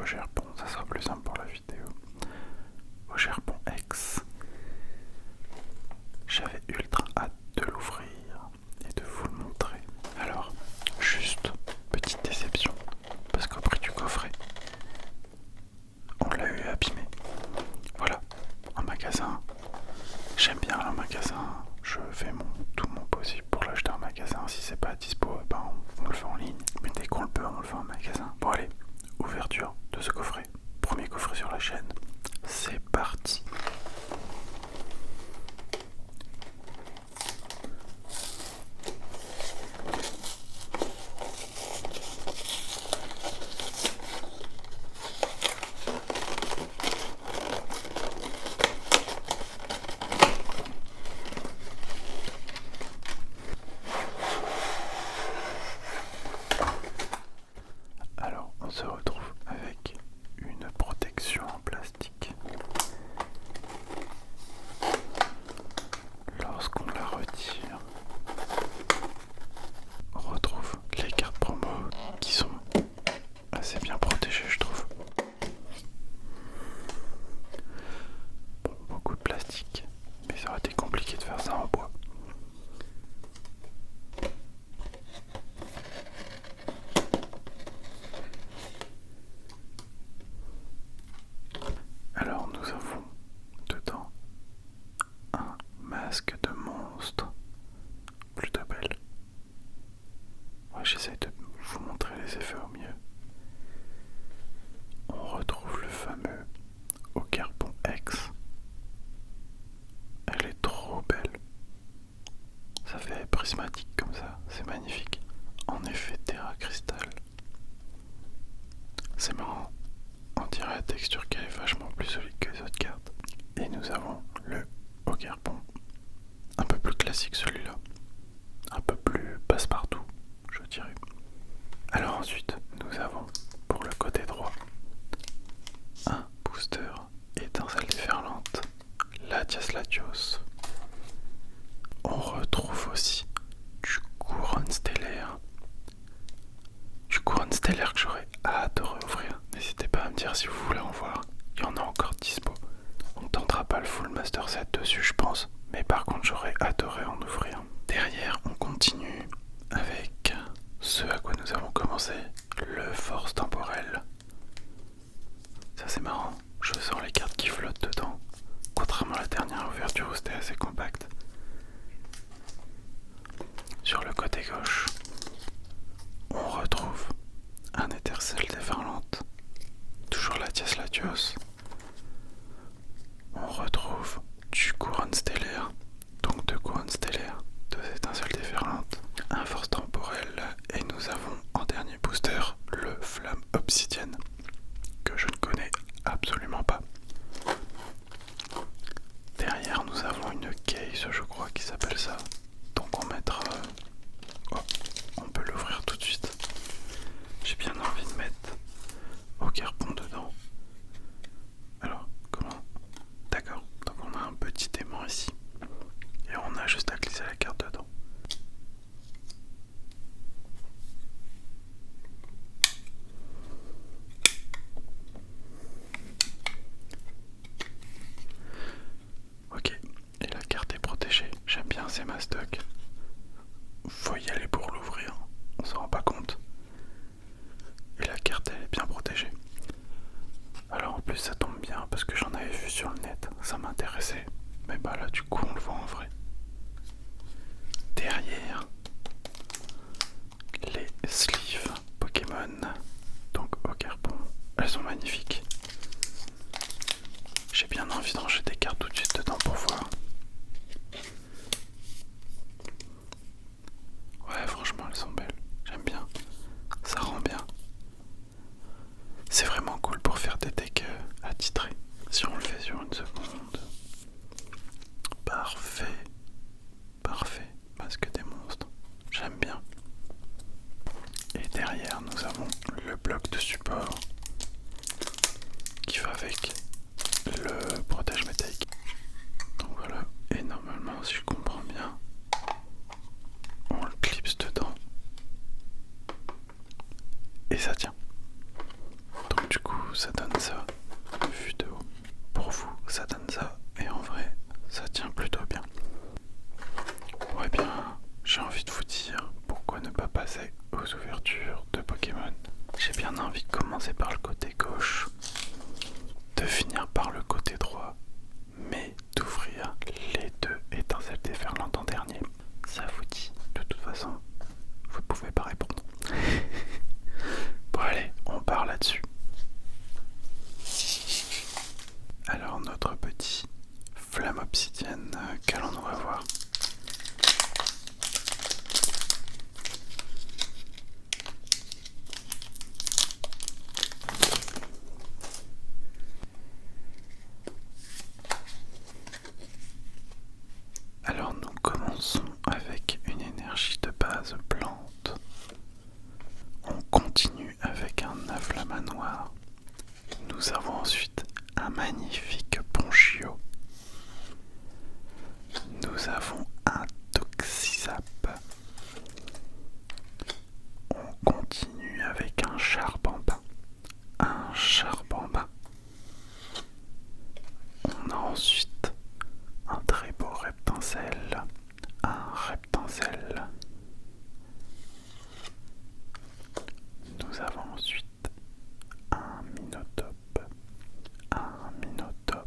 Gerpon, ça sera plus simple pour la vidéo. Au Gerpon X. J'avais ultra hâte de l'ouvrir et de vous le montrer. Alors, juste petite déception, parce qu'au prix du coffret, on l'a eu abîmé. Voilà, en magasin, j'aime bien un magasin, je fais tout mon possible pour l'acheter en magasin. Si c'est pas dispo, ben on le fait en ligne, mais dès qu'on le peut, on le fait en magasin. Bon allez, ouverture de ce coffret, premier coffret sur la chaîne, c'est parti. Alors, on se retrouve avec une protection en plastique. Lorsqu'on la retire, on retrouve les cartes promo qui sont assez bien protégées, je trouve. Bon, beaucoup de plastique, mais ça aurait été compliqué de faire ça en bois. Alors nous avons dedans un masque de monstre, plutôt belle. Ouais, j'essaie de vous montrer les effets au mieux. On retrouve le fameux Ocarpon X. Elle est trop belle. Ça fait prismatique comme ça, c'est magnifique. En effet, terra cristal. C'est marrant. On dirait la texture qu'elle est vachement plus solide que les autres cartes. Et nous avons le Ocarpon. Un peu plus classique celui-là. Un peu plus passe-partout, je dirais. Alors ensuite, nous avons pour le côté droit un booster étincelle déferlante, Latias Latios. On retrouve aussi du couronne stellaire. Du couronne stellaire que j'aurais adoré ouvrir. N'hésitez pas à me dire si vous voulez en voir. Il y en a encore dispo. On ne tentera pas le full master set dessus, je pense. Mais par contre, j'aurais adoré en ouvrir. Derrière, on continue avec ce à quoi nous avons commencé, le force temporelle. Ça c'est marrant, je sens les cartes qui flottent dedans. Contrairement à la dernière ouverture où c'était assez compact. Sur le côté gauche, on retrouve un étincelle déferlante, toujours Latias Latios. On retrouve du couronne stellaire, donc deux couronnes stellaires, deux étincelles déferlantes, un force temporelle, et nous avons en dernier booster le flamme obsidienne, que je ne connais absolument pas. Derrière nous avons une case, je crois, qui s'appelle ça, donc on mettra... Oh, on peut l'ouvrir tout de suite. J'ai bien envie de mettre Ocarpon dedans. Alors, comment? D'accord, donc on a un petit aimant ici. Et on a juste à glisser la carte dedans. Ok, et la carte est protégée. J'aime bien ces mastocs. Faut y aller pour l'ouvrir, on s'en rend pas compte. Et la carte elle est bien protégée. Alors en plus ça tombe bien parce que j'en avais vu sur le net, ça m'intéressait. Mais bah là du coup on le voit en vrai. Derrière, les sleeves Pokémon, donc Ocarpon, elles sont magnifiques. J'ai bien envie de ranger des cartes tout de suite dedans pour voir. Ouais, franchement elles sont belles, j'aime bien, ça rend bien. C'est vraiment cool pour faire des decks attitrés. Si on le fait sur une seconde. Parfait. Parfait. Masque des monstres. J'aime bien. Et derrière, nous avons le bloc de support qui va avec le protège métallique. Donc voilà. Et normalement, si je comprends bien, on le clipse dedans. Et ça tient. Donc du coup, ça donne ça, vu de haut. Pour vous, ça donne ça, et en vrai, ça tient plutôt bien. Ouais bien, j'ai envie de vous dire, pourquoi ne pas passer aux ouvertures de Pokémon. J'ai bien envie de commencer par le côté gauche, de finir par le côté droit, mais d'ouvrir les deux étincelles déferlantes en dernier. Ça vous dit, de toute façon, vous ne pouvez pas répondre. Bon allez, on part là-dessus. Alors notre petit flamme obsidienne qu'allons-nous avoir? Alors nous commençons avec une énergie de base plante. On continue avec un Afflamanoir. Nous avons ensuite un magnifique Ponchio. Nous avons un Toxizap. On continue avec un Charbamba. Un Charbamba. On a ensuite un très beau Reptincelle. Un Reptincelle. Nous avons ensuite un Minotaure. Un Minotaure.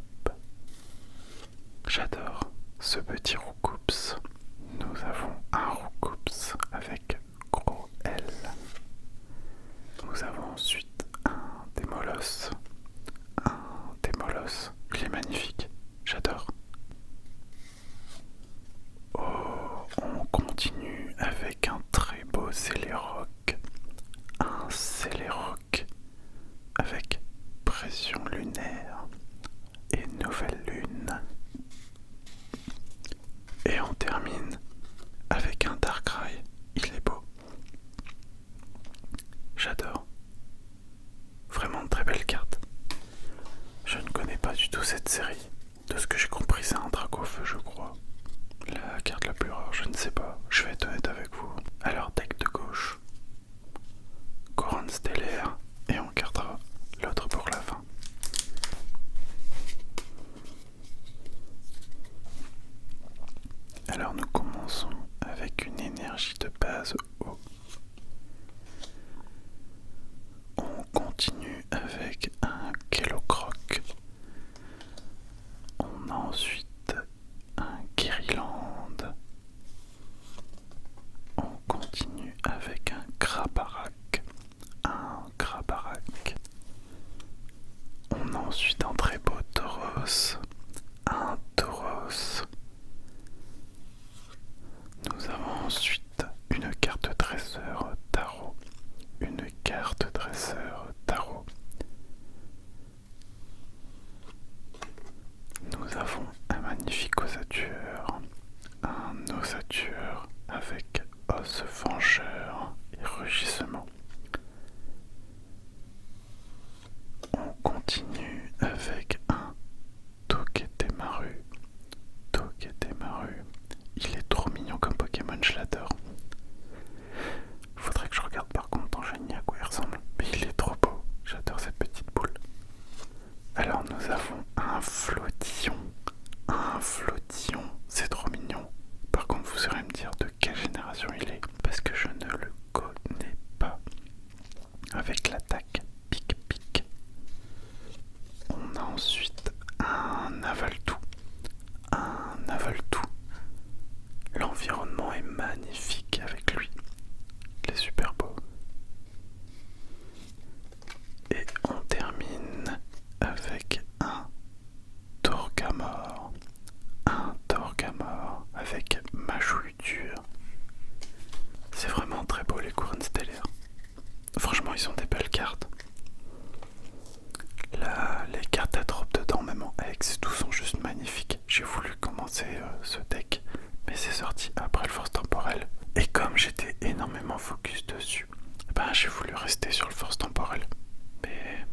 J'adore ce petit Roucoups. Nous avons un Roucoups avec gros L. Nous avons ensuite un Démolos. Un Démolos. Il est magnifique. J'adore. Oh, on continue avec un très beau Céléroc. Un Céléroc avec pression lunaire et nouvelle lune. Et on termine avec un Darkrai. Il est beau. J'adore. Vraiment de très belle carte. Je ne connais pas du tout cette série. De ce que j'ai compris, c'est un Dracofeu, je crois. La carte la plus rare, je ne sais pas. Je vais être honnête avec vous. Alors, deck de gauche. Couronne stellaire. Et on gardera l'autre pour la fin. Alors nous commençons avec une énergie de base eau. On continue avec un Kellocroc. On a ensuite un Guériland. On continue avec un Grabarak. Un Grabarak. On a ensuite un très beau Tauros. Un Tauros. Nous avons ensuite une carte dresseur tarot. Une carte dresseur tarot. Nous avons un magnifique ossature. Un ossature avec os vengeur et rugissement. On continue avec un Togedemaru. Togedemaru. Il est trop mignon comme Pokémon, je l'adore. Faudrait que je regarde par contre en génie à quoi il ressemble. Mais il est trop beau, j'adore cette petite boule. Alors nous avons un Flottillon. Un Flottillon, c'est trop mignon. Par contre vous saurez me dire de quelle génération il est. Parce que je ne le connais pas. Avec l'attaque pic-pic. On a ensuite un Avaltou. Un Avaltou. L'environnement est magnifique avec lui. Il est super beau. Et on termine avec un Torgamore. Un Torgamore avec Majouture. C'est vraiment très beau les couronnes stellaires. Franchement, ils ont des belles cartes. Là, les cartes à drop dedans, même en X, tout sont juste magnifiques. J'ai voulu commencer ce deck, mais c'est sorti après le force temporel. Et comme j'étais énormément focus dessus, ben j'ai voulu rester sur le force temporel. Mais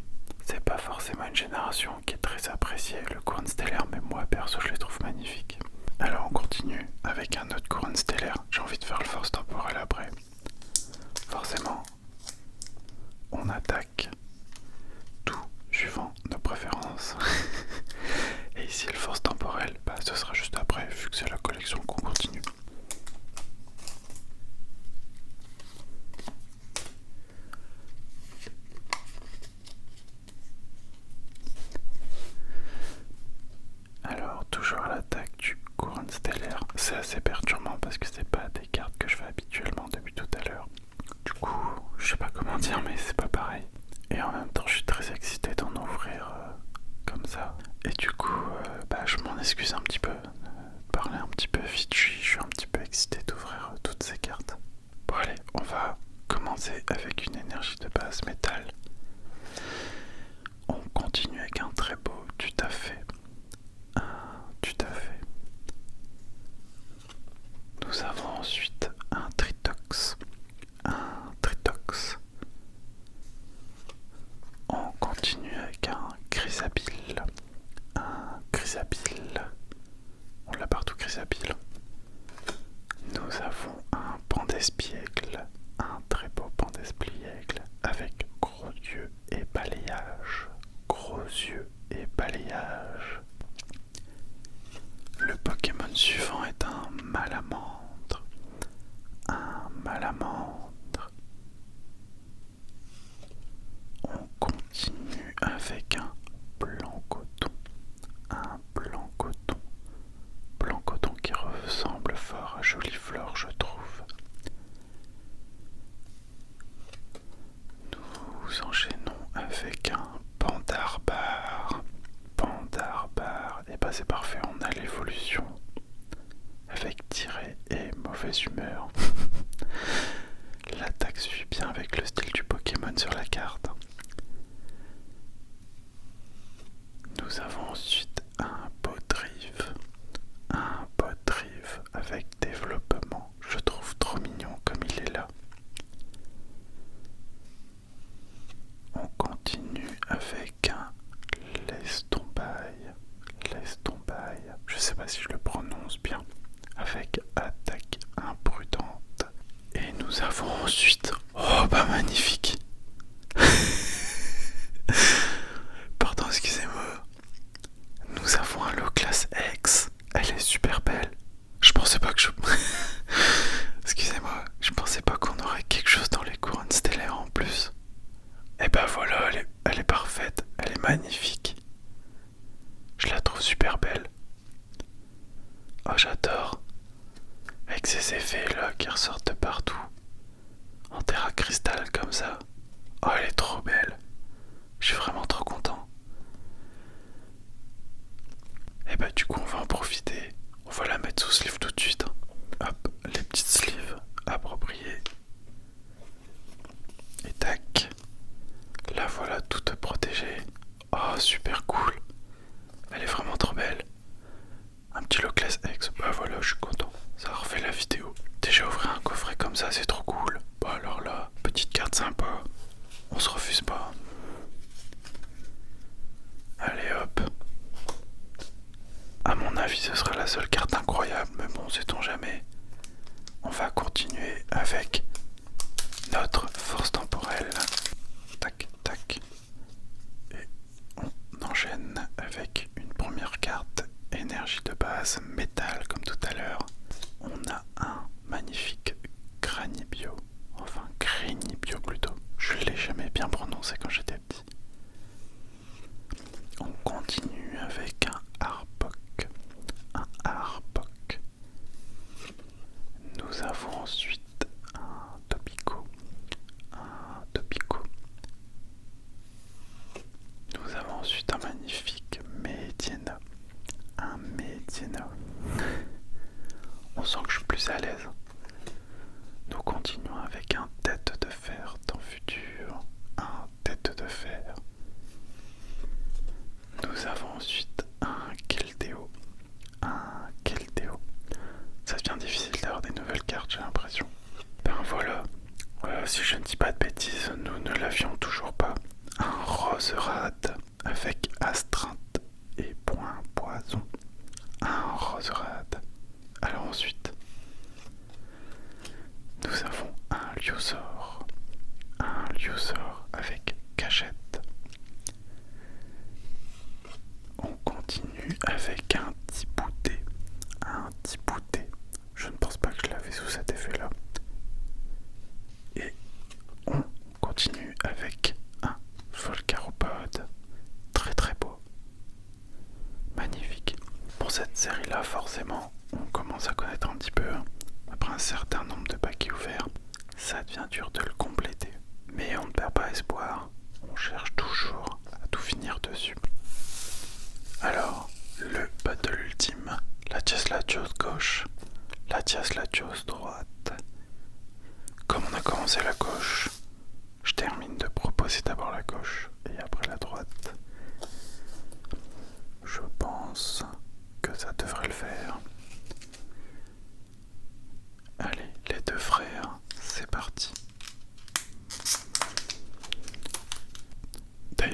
c'est pas forcément une génération qui est très appréciée, le couronne stellaire, mais moi perso je les trouve magnifiques. Alors on continue avec un autre couronne stellaire. J'ai envie de faire le force temporel après. Forcément, on attaque tout dire, mais c'est pas pareil. Et en même temps, je suis très excité d'en ouvrir comme ça. Et du coup, je m'en excuse un petit peu. Parler un petit peu vite, je suis un petit peu excité d'ouvrir toutes ces cartes. Bon allez, on va commencer avec une énergie de base métal. On continue avec un très beau tout à fait. Tout à fait. Nous avons ensuite un tritox. Un tritox. On continue avec un chrysabile. Un chrysabile. On l'a partout, chrysabile. Nous avons un pendespiègle. Un très beau pendespiègle avec gros yeux et balayage. Gros yeux et balayage. Le Pokémon suivant est un malamandre. Un malamandre. On continue avec un blanc coton. Un blanc coton. Blanc coton qui ressemble fort à Jolifleur, je trouve. Nous enchaînons avec un Pandarbar. Pandarbar, et c'est parfait, on a l'évolution. Avec tiré et mauvaise humeur. L'attaque suit bien avec le style du Pokémon sur la carte. Nous avons ensuite un Podrive. Un Podrive avec développement. Je trouve trop mignon comme il est là. On continue avec un Lestombaille. Lestombaille. Je sais pas si je le prononce bien. Avec attaque imprudente. Et nous avons ensuite... Oh magnifique. Pardon, excusez-moi. Nous avons un Loclas X. Elle est super belle. Je pensais pas que je... Excusez-moi, je pensais pas qu'on aurait quelque chose dans les couronnes stellaires en plus. Et voilà, elle est parfaite. Elle est magnifique. Je la trouve super belle. Oh, j'adore. Avec ces effets là qui ressortent de partout. En terre cristal comme ça. Oh, elle est trop belle. Je suis vraiment trop content. Et du coup on va en profiter. On va la mettre sous sleeve tout de suite. Hop, les petites sleeves appropriées. Et tac. La voilà toute protégée. Oh, super cool. Elle est vraiment trop belle. Un petit Loclas X. Voilà, je suis content. Ça refait la vidéo. Déjà ouvrir un coffret comme ça, c'est trop cool. Alors là, petite carte sympa. On se refuse pas. Allez hop. À mon avis, ce sera la seule carte incroyable, mais bon, sait-on jamais. On va continuer avec notre force temporelle. Tac, tac. Et on enchaîne avec une première carte, énergie de base, métal comme tout à l'heure. On a un magnifique Granibio. Enfin, Grinibio plutôt. Je l'ai jamais bien prononcé quand j'étais petit. On continue avec un Arbok. Un Arbok. Nous avons ensuite un Topico. Un Topico. Nous avons ensuite un magnifique Mediena. Un Mediena. On sent que je suis plus à l'aise. Nous continuons avec un tête de fer dans futur. Un tête de fer. Nous avons ensuite un Keldeo. Un Keldeo. Ça devient difficile d'avoir des nouvelles cartes, j'ai l'impression. Voilà. Si je ne dis pas de bêtises, nous ne l'avions toujours pas. Un Roserade avec astreinte et point poison. Un Roserade. Alors ensuite, nous avons un Liosaur. Un Liosaur avec cachette. On continue avec un Tibouté. Un Tibouté. Je ne pense pas que je l'avais sous cet effet-là. Et on continue avec un Volcaropode. Très très beau. Magnifique. Pour cette série-là, forcément, on commence à connaître un petit peu. Après un certain nombre de paquets ouverts, ça devient dur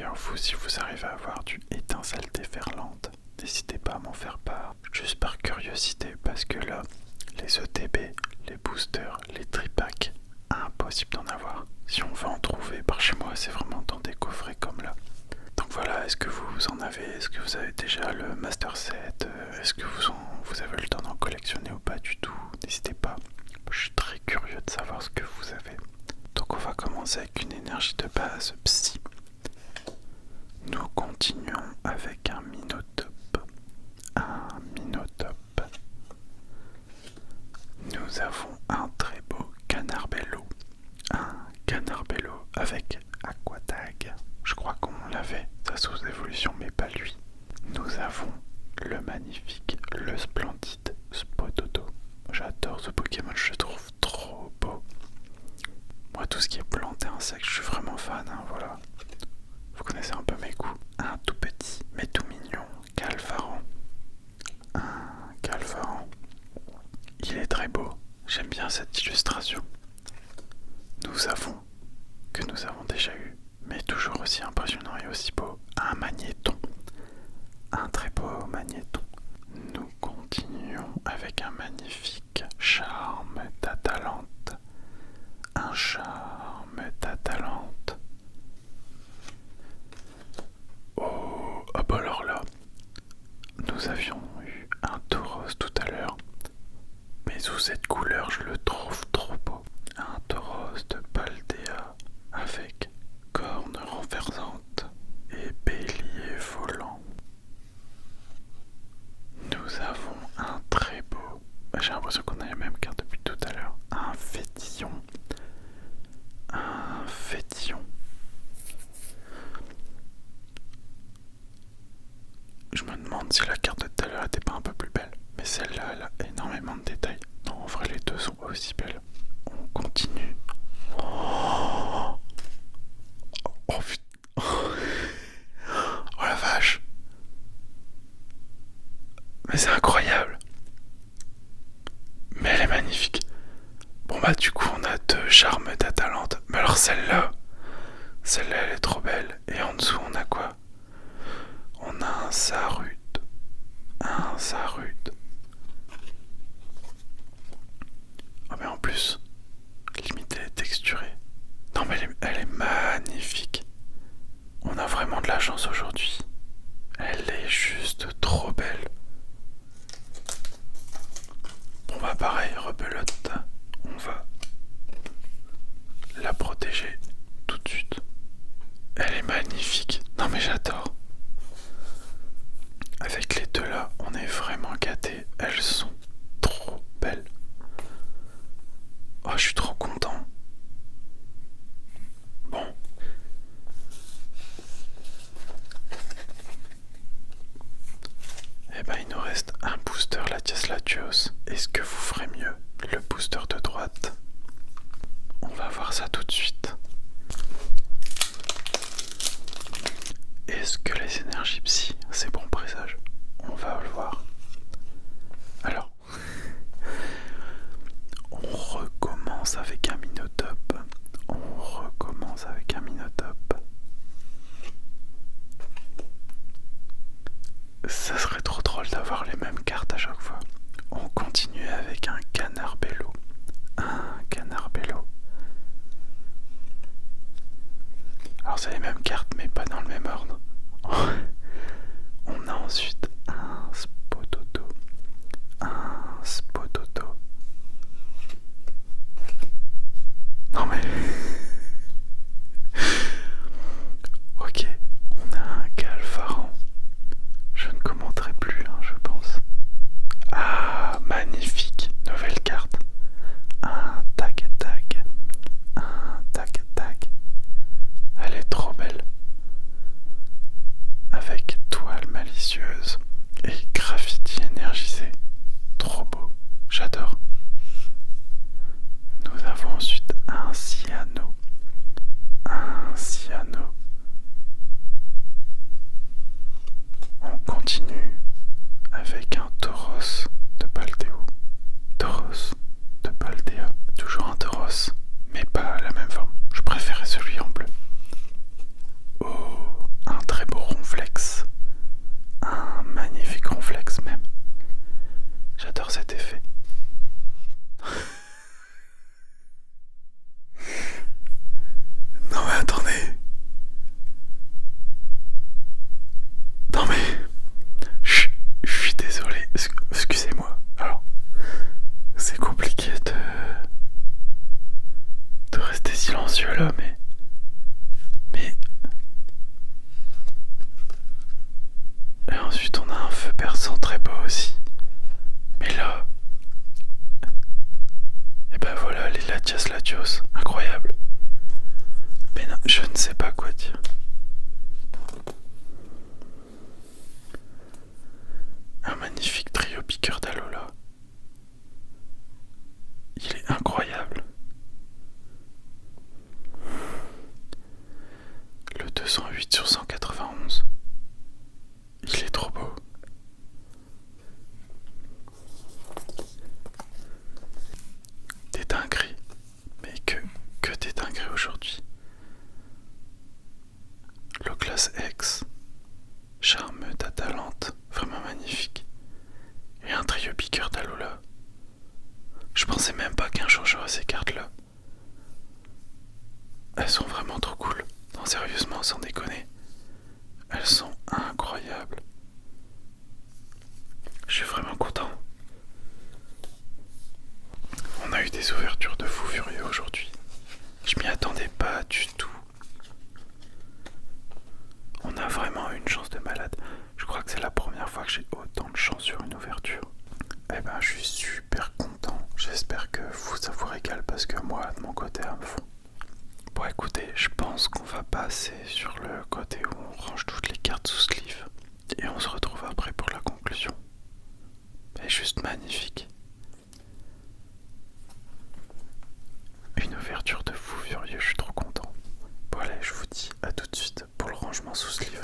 D'ailleurs, vous, si vous arrivez à avoir du étincelle déferlante, n'hésitez pas à m'en faire part, juste par curiosité, parce que là, les ETB, les boosters, les tripacks, impossible d'en avoir. Si on veut en trouver par chez moi, c'est vraiment dans des coffrets comme là. Donc voilà, est-ce que vous en avez? Est-ce que vous avez déjà le Master Set? Est-ce que vous avez le temps d'en collectionner ou pas du tout? N'hésitez pas, je suis très curieux de savoir ce que vous avez. Donc on va commencer avec une énergie de base Psy. Nous continuons avec un Minotape. Un Minotape. Nous avons un très beau Canarbello. Un Canarbello avec Aquatag. Je crois qu'on l'avait, sa source d'évolution, mais pas lui. Nous avons le magnifique, le splendide Spototo. J'adore ce Pokémon, je le trouve trop beau. Moi, tout ce qui est plante et insectes, je suis vraiment fan, hein, voilà. Vous connaissez un peu mes goûts. Un tout petit, mais tout mignon, Calfaran. Un Calfaran. Il est très beau, j'aime bien cette illustration. Nous avons déjà eu, mais toujours aussi impressionnant et aussi beau, un Magnéton. Un très beau Magnéton. Nous continuons avec un magnifique Charme d'Atalante. Un Charme d'Atalante. Oh, bah alors là, nous avions eu un Tauros tout à l'heure, mais sous cette couleur, je le trouve trop beau. Un Tauros de Paldea avec cornes renversantes et bélier volant. Nous avons un très beau, j'ai l'impression qu'on a la même carte depuis tout à l'heure, un Fétillon. Un Fétillon. Je me demande si la carte de tout à l'heure était pas un peu plus belle, mais celle-là, elle a énormément de détails. Non, en vrai, les deux sont aussi belles. On continue. Oh putain. Oh la vache. Mais c'est incroyable. Mais elle est magnifique. Bon bah du coup on a deux Charmes d'Atalante. Mais alors celle-là elle est trop belle. Et en dessous on a quoi? On a un Sarud. Un Sarud. Oh mais en plus, limite elle est texturée. Non mais elle est magnifique. On a vraiment de la chance aujourd'hui. Elle est juste trop belle. Bon bah pareil, rebelote. On va la protéger tout de suite. Elle est magnifique. Non mais j'adore. Avec les deux là, on est vraiment gâtés. Elles sont trop belles. Oh, je suis trop content. Bon. Eh ben il nous reste un booster Latias Latios. Est-ce que vous ferez mieux le booster de droite? On va voir ça tout de suite. Est-ce que les énergies psy, c'est bon présage? On va le voir. Alors, on recommence avec un Minotape. On recommence avec un Minotape. Ça serait trop drôle d'avoir les mêmes cartes à chaque fois. On continue avec un Canarbello. Un Canarbello. Alors c'est les mêmes cartes mais pas dans le même ordre. On a ensuite un Spototo. Un Spototo. Non mais... Ok, on a un Calfaran. Je ne commenterai plus, hein, je pense. Ah, magnifique, nouvelle carte. Un Tag-Tag. Un Tag-Tag. Elle est trop belle. Avec toile malicieuse. mais attendez. Non mais... Je suis désolé. Excusez-moi. Alors, c'est compliqué de rester silencieux là, mais... Et ensuite on a un feu perçant très beau aussi. Mais là... Et ben voilà, les Latias Latios. Incroyable. Mais non, je ne sais pas quoi dire. Un magnifique trio piqueur d'Alola. Il est incroyable. Le 208 sur 191. Il est trop beau. Des dingueries. Mais que des dingueries aujourd'hui. Le classe X. Charmeux, talente, vraiment magnifique. Et un trio piqueur d'Alola. Je pensais même pas qu'un jour j'aurais ces cartes-là. Elles sont vraiment trop cool. Non, sérieusement, sans déconner. Elles sont incroyables. Je suis vraiment content. On a eu des ouvertures de fou furieux aujourd'hui. Je m'y attendais pas du tout. On a vraiment eu une chance de malade. Je crois que c'est la première fois que j'ai autant de chance sur une ouverture. Eh ben, je suis super content. J'espère que vous, ça vous régale parce que moi, de mon côté, à fond. Bon, écoutez, je pense qu'on va passer sur le côté où on range toutes les cartes sous sleeve. Et on se retrouve après pour la conclusion. Elle est juste magnifique. Une ouverture de fou furieux, je suis trop content. Bon allez, je vous dis à tout de suite pour le rangement sous sleeve.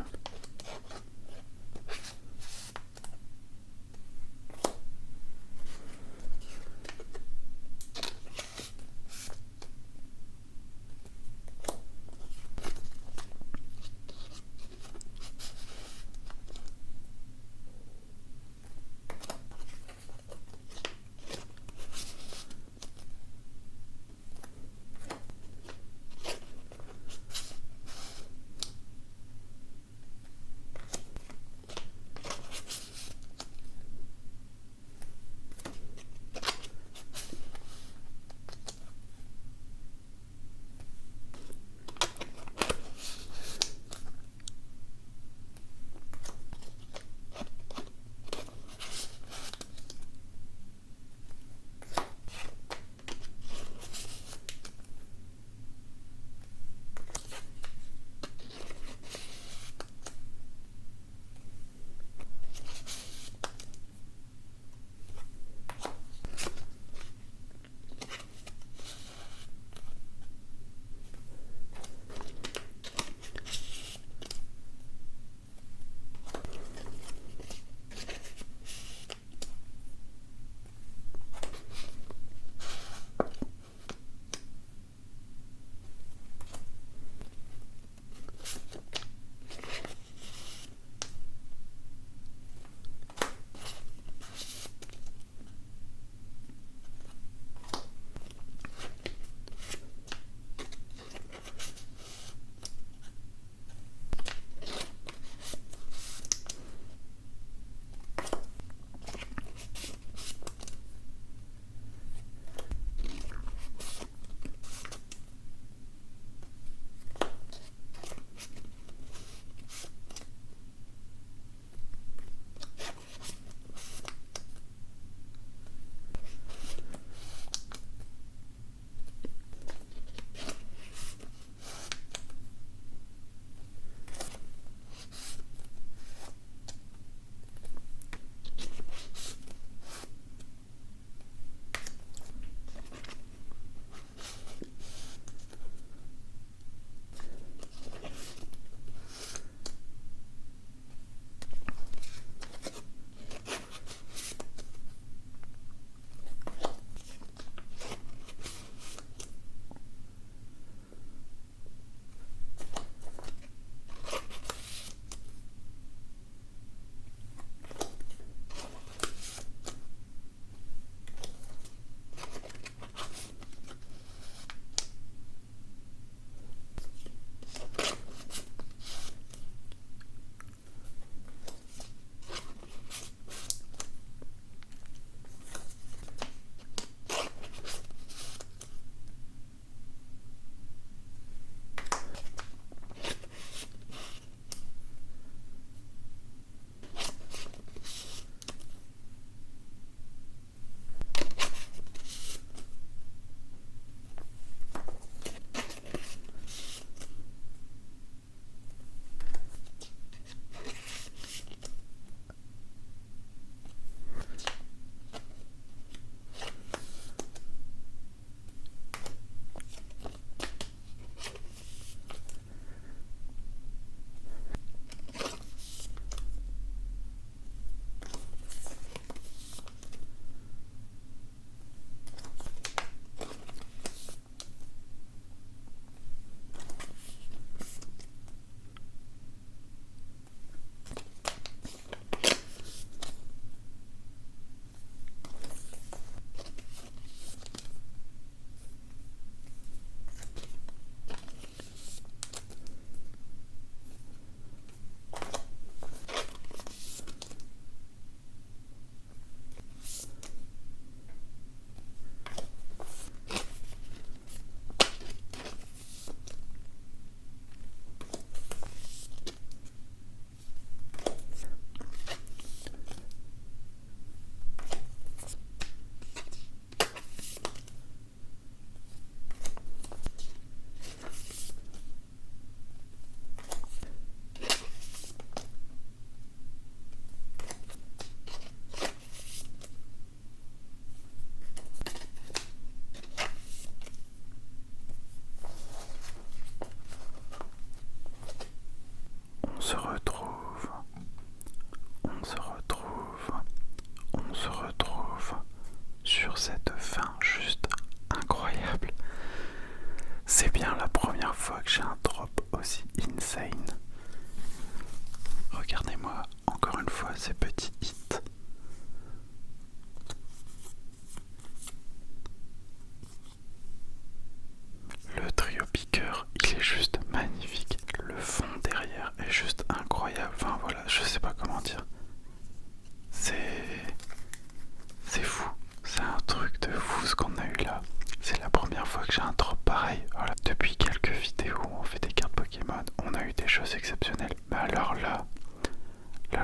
choses exceptionnelles. Mais alors là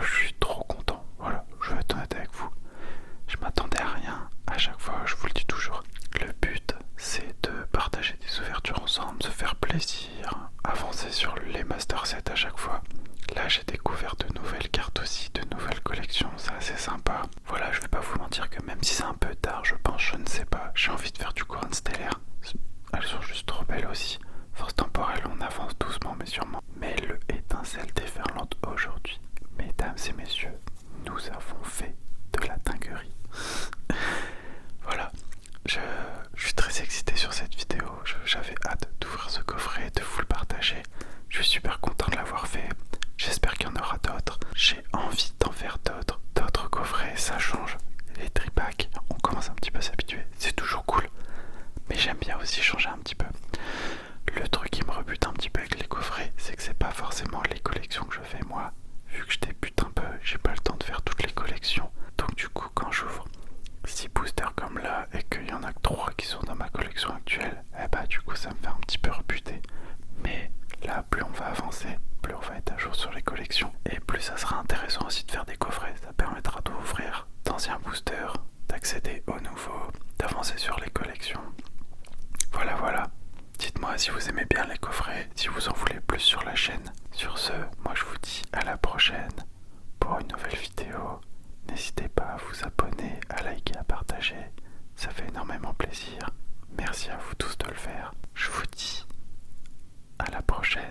je suis trop content. Voilà, je vais être honnête avec vous. Je m'attendais à rien. À chaque fois, je vous le dis toujours. Le but, c'est de partager des ouvertures ensemble, se faire plaisir, avancer sur les Master Sets à chaque fois. Là, j'ai découvert de nouvelles cartes aussi, de nouvelles collections, c'est assez sympa. Voilà, je vais pas vous mentir que même si c'est un peu tard, je pense, je ne sais pas, j'ai envie de faire du Couronne Stellaire. Elles sont juste trop belles aussi. Force temporelle, on avance doucement mais sûrement. Mais le étincelle déferlante aujourd'hui, mesdames et messieurs, nous avons fait de la dinguerie. Voilà, je suis très excité sur cette vidéo. J'avais hâte d'ouvrir ce coffret, de vous le partager. Je suis super content de l'avoir fait. J'espère qu'il y en aura d'autres. J'ai envie d'en faire d'autres coffrets. Ça change. Les tripacks, on commence un petit peu à s'habituer. C'est toujours cool. Mais j'aime bien aussi changer un petit peu. Le truc qui me rebute un petit peu avec les coffrets, c'est que c'est pas forcément les collections que je fais moi. Vu que je débute un peu, j'ai pas le temps de faire toutes les collections. Donc du coup, quand j'ouvre 6 boosters comme là et qu'il y en a que 3 qui sont dans ma collection actuelle, eh bah du coup ça me fait un petit peu rebuter. Mais là, plus on va avancer, plus on va être à jour sur les collections et plus ça sera intéressant aussi de faire des coffrets. Ça permettra d'ouvrir d'anciens boosters, d'accéder aux nouveaux, d'avancer sur les collections. Voilà. Dites-moi si vous aimez bien les coffrets, si vous en voulez plus sur la chaîne. Sur ce, moi je vous dis à la prochaine pour une nouvelle vidéo. N'hésitez pas à vous abonner, à liker, à partager. Ça fait énormément plaisir. Merci à vous tous de le faire. Je vous dis à la prochaine.